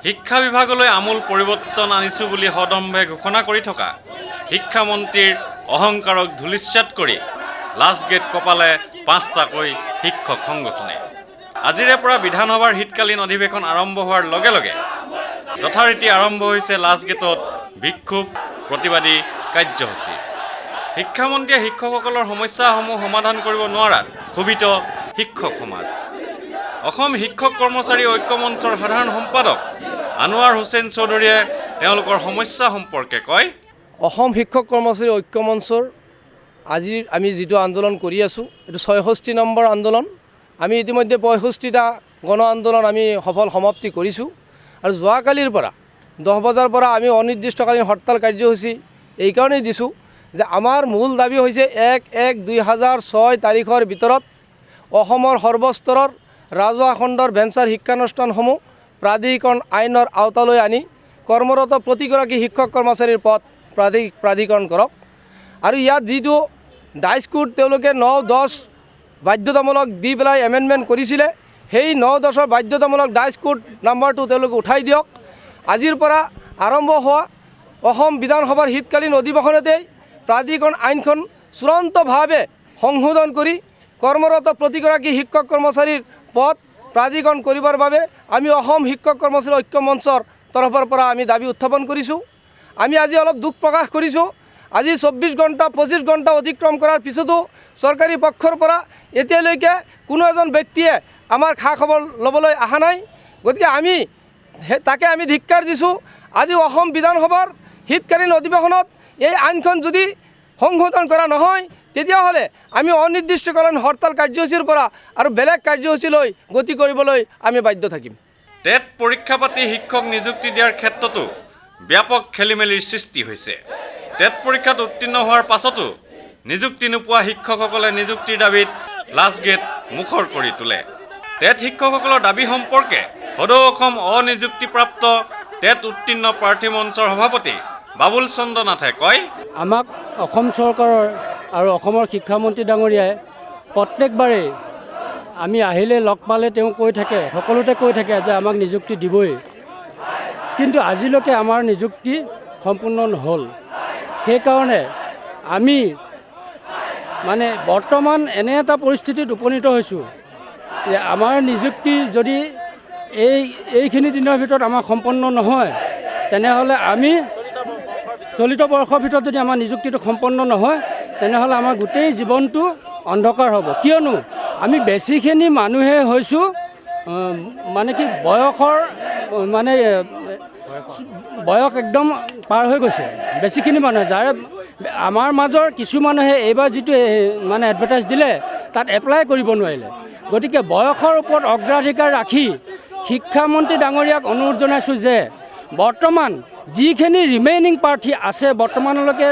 শিক্ষা বিভাগলৈ আমূল পৰিৱৰ্তন আনিছোঁ বুলি সদম্ভে ঘোষণা কৰি থকা শিক্ষামন্ত্ৰীৰ অহংকাৰক ধূলিচ্ছাত কৰি লাষ্ট গেট কপালে 5টাকৈ শিক্ষক সংগঠনে। আজিৰে পৰা বিধানসভাৰ শীতকালীন অধিৱেশন আৰম্ভ হোৱাৰ লগে লগে যথাৰীতি আৰম্ভ হৈছে লাষ্ট গেটত বিক্ষোভ প্ৰতিবাদী কাৰ্যসূচী। শিক্ষামন্ত্ৰীয়ে শিক্ষকসকলৰ সমস্যাসমূহ সমাধান কৰিব নোৱাৰাত ক্ষোভিত শিক্ষক সমাজ। অসম শিক্ষক কৰ্মচাৰী ঐক্য মঞ্চৰ সাধাৰণ সম্পাদক আনোৱাৰ হুছেইন চৌধুৰীয়ে তেওঁলোকৰ সমস্যা সম্পৰ্কে কয়, অসম শিক্ষক কৰ্মচাৰী ঐক্য মঞ্চৰ আজি আমি যিটো আন্দোলন কৰি আছোঁ এইটো ৬৬ নম্বৰ আন্দোলন। আমি ইতিমধ্যে ৬৫টা গণ আন্দোলন আমি সফল সমাপ্তি কৰিছোঁ আৰু যোৱাকালিৰ পৰা 10 বজাৰ পৰা আমি অনিৰ্দিষ্টকালীন হৰতাল কাৰ্যসূচী এইকাৰণেই দিছোঁ যে আমাৰ মূল দাবী হৈছে ১/১/২০০৬ তাৰিখৰ ভিতৰত অসমৰ সৰ্বস্তৰৰ ৰাজহুৱা খণ্ডৰ ভেঞ্চাৰ শিক্ষানুষ্ঠানসমূহ প্ৰাধিকৰণ আইনৰ আওতালৈ আনি কৰ্মৰত প্ৰতিগৰাকী শিক্ষক কৰ্মচাৰীৰ পদ প্ৰাধিকৰণ কৰক। আৰু ইয়াত যিটো ডাইচ কোড তেওঁলোকে ৯-১০ বাধ্যতামূলক দি পেলাই এমেণ্ডমেণ্ট কৰিছিলে, সেই ৯-১০ৰ বাধ্যতামূলক ডাইচ কোড নাম্বাৰটো তেওঁলোকে উঠাই দিয়ক। আজিৰ পৰা আৰম্ভ হোৱা অসম বিধানসভাৰ শীতকালীন অধিৱেশনতেই প্ৰাধিকৰণ আইনখন চূড়ান্তভাৱে সংশোধন কৰি কৰ্মৰত প্ৰতিগৰাকী শিক্ষক কৰ্মচাৰীৰ পদ প্ৰাধিকৰণ কৰিবৰ বাবে আমি অসম শিক্ষক কৰ্মচাৰী ঐক্য মঞ্চৰ তৰফৰ পৰা আমি দাবী উত্থাপন কৰিছোঁ। আমি আজি অলপ দুখ প্ৰকাশ কৰিছোঁ, আজি 24 ঘণ্টা 25 ঘণ্টা অতিক্ৰম কৰাৰ পিছতো চৰকাৰী পক্ষৰ পৰা এতিয়ালৈকে কোনো এজন ব্যক্তিয়ে আমাৰ খা খবৰ ল'বলৈ অহা নাই। গতিকে আমি তাকে আমি ধিক্কাৰ দিছোঁ। আজি অসম বিধানসভাৰ শীতকালীন অধিৱেশনত এই আইনখন যদি সংশোধন কৰা নহয় তেতিয়াহ'লে আমি অনিৰ্দিষ্টকালীন হৰতাল কাৰ্যসূচীৰ পৰা আৰু বেলেগ কাৰ্যসূচীলৈ গতি কৰিবলৈ আমি বাধ্য থাকিম। টেট পৰীক্ষা পাতি শিক্ষক নিযুক্তি দিয়াৰ ক্ষেত্ৰতো ব্যাপক খেলিমেলিৰ সৃষ্টি হৈছে। টেট পৰীক্ষাত উত্তীৰ্ণ হোৱাৰ পাছতো নিযুক্তি নোপোৱা শিক্ষকসকলে নিযুক্তিৰ দাবীত লাষ্ট গেট মুখৰ কৰি তোলে। টেট শিক্ষকসকলৰ দাবী সম্পৰ্কে সদৌ অসম অনিযুক্তিপ্ৰাপ্ত টেট উত্তীৰ্ণ প্ৰাৰ্থী মঞ্চৰ সভাপতি বাবুল চন্দ্ৰ নাথে কয়, আমাক অসম চৰকাৰৰ আৰু অসমৰ শিক্ষামন্ত্ৰী ডাঙৰীয়াই প্ৰত্যেকবাৰেই আমি আহিলে লগ পালে তেওঁ কৈ থাকে, সকলোতে কৈ থাকে যে আমাক নিযুক্তি দিবই, কিন্তু আজিলৈকে আমাৰ নিযুক্তি সম্পূৰ্ণ নহ'ল। সেইকাৰণে আমি মানে বৰ্তমান এনে এটা পৰিস্থিতিত উপনীত হৈছোঁ যে আমাৰ নিযুক্তি যদি এইখিনি দিনৰ ভিতৰত আমাৰ সম্পন্ন নহয়, তেনেহ'লে আমি চলিত বৰ্ষৰ ভিতৰত যদি আমাৰ নিযুক্তিটো সম্পন্ন নহয় তেনেহ'লে আমাৰ গোটেই জীৱনটো অন্ধকাৰ হ'ব। কিয়নো আমি বেছিখিনি মানুহে হৈছোঁ মানে কি বয়সৰ মানে বয়স একদম পাৰ হৈ গৈছে। বেছিখিনি মানুহে যাৰ আমাৰ মাজৰ কিছু মানুহে এইবাৰ যিটো মানে এডভাৰটাইজ দিলে তাত এপ্লাই কৰিব নোৱাৰিলে। গতিকে বয়সৰ ওপৰত অগ্ৰাধিকাৰ ৰাখি শিক্ষামন্ত্ৰী ডাঙৰীয়াক অনুৰোধ জনাইছোঁ যে বৰ্তমান যিখিনি ৰিমেইনিং প্ৰাৰ্থী আছে বৰ্তমানলৈকে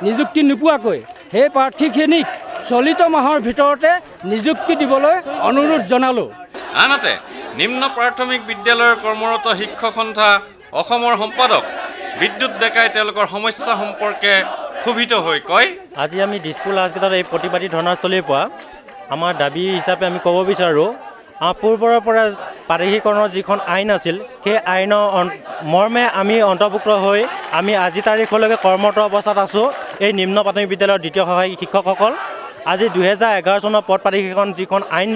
নিযুক্তি নোপোৱাকৈ, সেই প্ৰাৰ্থীখিনিক চলিত মাহৰ ভিতৰতে নিযুক্তি দিবলৈ অনুৰোধ জনালোঁ। আনহাতে নিম্ন প্ৰাথমিক বিদ্যালয়ৰ কৰ্মৰত শিক্ষক সন্থা অসমৰ সম্পাদক বিদ্যুৎ ডেকাই তেওঁলোকৰ সমস্যা সম্পৰ্কে ক্ষোভিত হৈ কয়, আজি আমি দিছপুৰ লাষ্ট গেটত এই প্ৰতিবাদী ধৰ্ণাস্থলীৰ পৰা আমাৰ দাবী হিচাপে আমি ক'ব বিচাৰোঁ, পূৰ্বৰ পৰা প্ৰাদেশিকৰণৰ যিখন আইন আছিল সেই আইনৰ মৰ্মে আমি অন্তৰ্ভুক্ত হৈ আমি আজি তাৰিখলৈকে কৰ্মৰত অৱস্থাত আছোঁ। এই নিম্ন প্ৰাথমিক বিদ্যালয়ৰ দ্বিতীয় সহায়ক শিক্ষকসকল আজি 2011 চনৰ পদ প্ৰাদেশিকৰণ যিখন আইন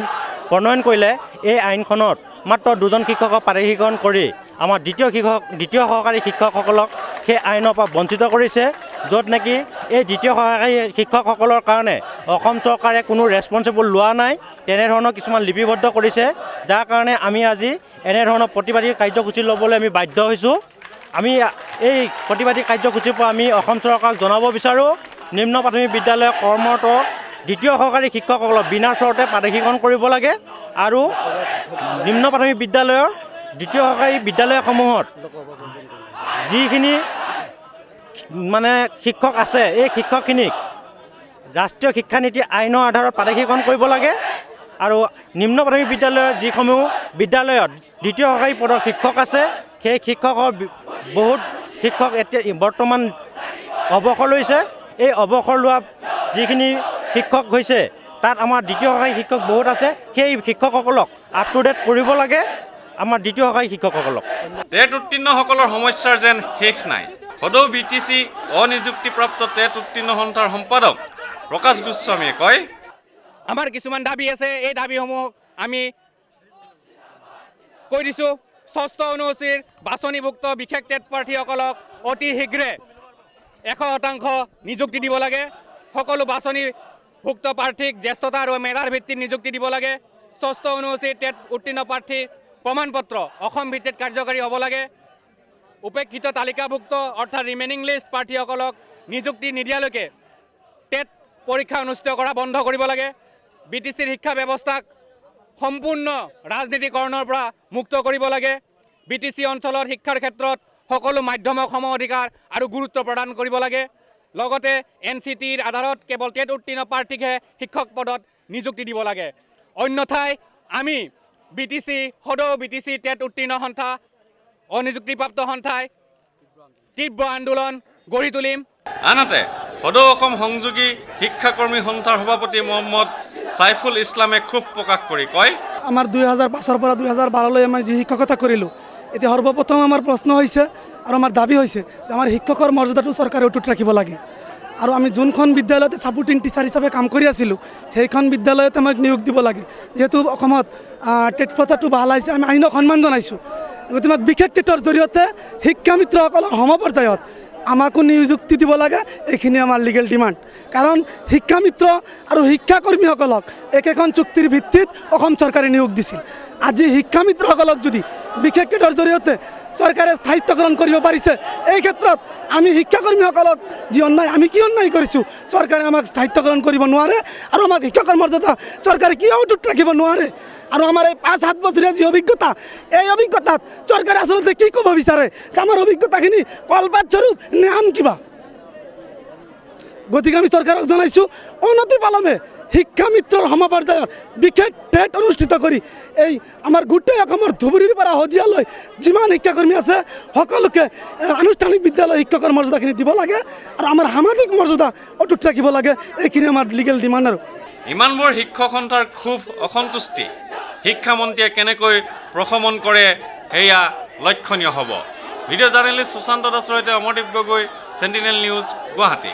প্ৰণয়ন কৰিলে, এই আইনখনত মাত্ৰ 2জন শিক্ষকক প্ৰাদেশিকৰণ কৰি আমাৰ দ্বিতীয় সহকাৰী শিক্ষকসকলক সেই আইনৰ পৰা বঞ্চিত কৰিছে, য'ত নেকি এই দ্বিতীয় সহকাৰী শিক্ষকসকলৰ কাৰণে অসম চৰকাৰে কোনো ৰেছপঞ্চিবল লোৱা নাই, তেনেধৰণৰ কিছুমান লিপিবদ্ধ কৰিছে, যাৰ কাৰণে আমি আজি এনেধৰণৰ প্ৰতিবাদী কাৰ্যসূচী ল'বলৈ আমি বাধ্য হৈছোঁ। আমি এই প্ৰতিবাদী কাৰ্যসূচীৰ পৰা আমি অসম চৰকাৰক জনাব বিচাৰোঁ, নিম্ন প্ৰাথমিক বিদ্যালয়ৰ কৰ্মৰত দ্বিতীয় সহকাৰী শিক্ষকসকলক বিনা চৰ্তে প্ৰাদেশিকৰণ কৰিব লাগে আৰু নিম্ন প্ৰাথমিক বিদ্যালয়ৰ দ্বিতীয় সহকাৰী বিদ্যালয়সমূহত যিখিনি মানে শিক্ষক আছে এই শিক্ষকখিনিক ৰাষ্ট্ৰীয় শিক্ষানীতি আইনৰ আধাৰত প্ৰাদেশিকৰণ কৰিব লাগে আৰু নিম্ন প্ৰাথমিক বিদ্যালয়ৰ যিসমূহ বিদ্যালয়ত দ্বিতীয় সহকাৰী পদৰ শিক্ষক আছে সেই শিক্ষকৰ বহুত শিক্ষক এতিয়া বৰ্তমান অৱসৰ লৈছে। এই অৱসৰ লোৱা যিখিনি শিক্ষক হৈছে তাত আমাৰ দ্বিতীয় সহায়ক শিক্ষক বহুত আছে, সেই শিক্ষকসকলক আপ টু ডেট কৰিব লাগে আমাৰ দ্বিতীয় শাখাৰ শিক্ষকসকলক। টেট উত্তীৰ্ণসকলৰ সমস্যাৰ যেন শেষ নাই। সদৌ BTC অনিযুক্তিপ্ৰাপ্ত টেট উত্তীৰ্ণ সন্থাৰ সম্পাদক প্ৰকাশ গোস্বামীয়ে কয়, আমাৰ কিছুমান দাবী আছে, এই দাবীসমূহ আমি কৈ দিছোঁ। ষষ্ঠ অনুসূচীৰ বাছনিভুক্ত বিশেষ টেট প্ৰাৰ্থীসকলক অতি শীঘ্ৰে 100% নিযুক্তি দিব লাগে। সকলো বাছনিভুক্ত প্ৰাৰ্থীক জ্যেষ্ঠতা আৰু মেধাৰ ভিত্তিত নিযুক্তি দিব লাগে। ষষ্ঠ অনুসূচীৰ টেট উত্তীৰ্ণ প্ৰাৰ্থীৰ প্ৰমাণপত্ৰ অসম ভিত্তিত কাৰ্যকাৰী হ'ব লাগে। উপেক্ষিত তালিকাভুক্ত অৰ্থাৎ ৰিমেইনিং লিষ্ট প্ৰাৰ্থীসকলক নিযুক্তি নিদিয়ালৈকে টেট পৰীক্ষা অনুষ্ঠিত কৰা বন্ধ কৰিব লাগে। BTCৰ শিক্ষা ব্যৱস্থাক সম্পূৰ্ণ ৰাজনীতিকৰণৰ পৰা মুক্ত কৰিব লাগে। BTC অঞ্চলত শিক্ষাৰ ক্ষেত্ৰত সকলো মাধ্যমক সম অধিকাৰ আৰু গুৰুত্ব প্ৰদান কৰিব লাগে। লগতে NCTৰ আধাৰত কেৱল টেট উত্তীৰ্ণ প্ৰাৰ্থীকহে শিক্ষক পদত নিযুক্তি দিব লাগে। অন্যথাই আমি সদৌ BTC টেট উত্তীৰ্ণ সন্থা অনিযুক্তিপ্ৰাপ্ত সন্থাই তীব্ৰ আন্দোলন গঢ়ি তুলিম। আনহাতে সদৌ অসম সংযোগী শিক্ষাকৰ্মী সন্থাৰ সভাপতি মহম্মদ সাইফুল ইছলামে ক্ষোভ প্ৰকাশ কৰি কয়, আমাৰ 2005 পৰা 2012লৈ আমি যি শিক্ষকতা কৰিলোঁ, এতিয়া সৰ্বপ্ৰথম আমাৰ প্ৰশ্ন হৈছে আৰু আমাৰ দাবী হৈছে যে আমাৰ শিক্ষকৰ মৰ্যাদাটো চৰকাৰে অটুট ৰাখিব লাগে। আৰু আমি যোনখন বিদ্যালয়তে ছাপোৰ্টিং টিচাৰ হিচাপে কাম কৰি আছিলোঁ, সেইখন বিদ্যালয়তে আমাক নিয়োগ দিব লাগে। যিহেতু অসমত টেট প্ৰথাটো ভাল আহিছে, আমি আইনক সন্মান জনাইছোঁ। গতিকে বিশেষ টেটৰ জৰিয়তে শিক্ষামিত্ৰসকলৰ সমপৰ্যায়ত আমাকো নিযুক্তি দিব লাগে। এইখিনি আমাৰ লিগেল ডিমাণ্ড। কাৰণ শিক্ষামিত্ৰ আৰু শিক্ষাকৰ্মীসকলক একেখন চুক্তিৰ ভিত্তিত অসম চৰকাৰে নিয়োগ দিছিল। আজি শিক্ষামিত্ৰসকলক যদি বিশেষ টেটৰ জৰিয়তে চৰকাৰে স্থায়িত্বকৰণ কৰিব পাৰিছে, এই ক্ষেত্ৰত আমি শিক্ষাকৰ্মীসকলক যি অন্যায়, আমি কি অন্যায় কৰিছোঁ, চৰকাৰে আমাক স্থায়িত্বকৰণ কৰিব নোৱাৰে আৰু আমাক শিক্ষকৰ মৰ্যাদা চৰকাৰে কিয় অটুট ৰাখিব নোৱাৰে। আৰু আমাৰ এই 5-7 বছৰীয়া যি অভিজ্ঞতা, এই অভিজ্ঞতাত চৰকাৰে আচলতে কি ক'ব বিচাৰে যে আমাৰ অভিজ্ঞতাখিনি কলপাত স্বৰূপ নে আন কিবা। গতিকে আমি চৰকাৰক জনাইছোঁ অনতি পলমে শিক্ষামিত্ৰৰ সমপৰ্যায়ৰ বিশেষ টেট অনুষ্ঠিত কৰি এই আমাৰ গোটেই অসমৰ ধুবুৰীৰ পৰা শদিয়ালৈ যিমান শিক্ষাকৰ্মী আছে সকলোকে আনুষ্ঠানিক বিদ্যালয় শিক্ষকৰ মৰ্যাদাখিনি দিব লাগে আৰু আমাৰ সামাজিক মৰ্যাদা অটুট ৰাখিব লাগে। এইখিনি আমাৰ লিগেল ডিমাণ্ড। আৰু ইমানবোৰ শিক্ষক সন্থাৰ ক্ষোভ অসন্তুষ্টি শিক্ষামন্ত্ৰীয়ে কেনেকৈ প্ৰশমন কৰে সেয়া লক্ষণীয় হ'ব। ভিডিঅ' জাৰ্নেলিষ্ট সুশান্ত দাসৰ সৈতে অমৰদীপ গগৈ, চেণ্টিনেল নিউজ, গুৱাহাটী।